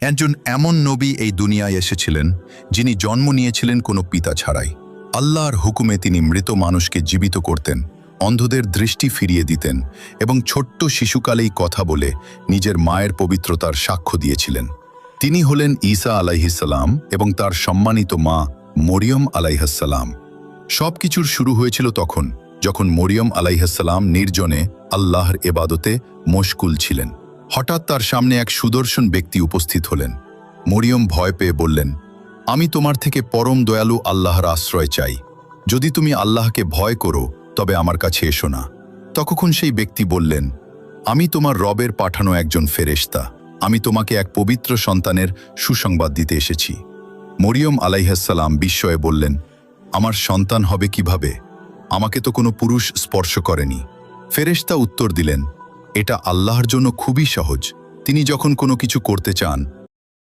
একজন এমন নবী এই দুনিয়ায় এসেছিলেন যিনি জন্ম নিয়েছিলেন কোনো পিতা ছাড়াই। আল্লাহর হুকুমে তিনি মৃত মানুষকে জীবিত করতেন, অন্ধদের দৃষ্টি ফিরিয়ে দিতেন এবং ছোট্ট শিশুকালেই কথা বলে নিজের মায়ের পবিত্রতার সাক্ষ্য দিয়েছিলেন। তিনি হলেন ঈসা আলাইহিসসালাম এবং তার সম্মানিত মা মরিয়ম আলাইহিসসালাম। সবকিছুর শুরু হয়েছিল তখন যখন মরিয়ম আলাইহিসসালাম নির্জনে আল্লাহর এবাদতে মশগুল ছিলেন। হঠাৎ তার সামনে এক সুদর্শন ব্যক্তি উপস্থিত হলেন। মরিয়ম ভয় পেয়ে বললেন, আমি তোমার থেকে পরম দয়ালু আল্লাহর আশ্রয় চাই। যদি তুমি আল্লাহকে ভয় করো তবে আমার কাছে এসো না। তখন সেই ব্যক্তি বললেন, আমি তোমার রবের পাঠানো একজন ফেরেশতা। আমি তোমাকে এক পবিত্র সন্তানের সুসংবাদ দিতে এসেছি। মরিয়ম আলাইহিসসালাম বিস্ময়ে বললেন, আমার সন্তান হবে কিভাবে? আমাকে তো কোনো পুরুষ স্পর্শ করেনি। ফেরেশতা উত্তর দিলেন, এটা আল্লাহর জন্য খুবই সহজ। তিনি যখন কোনো কিছু করতে চান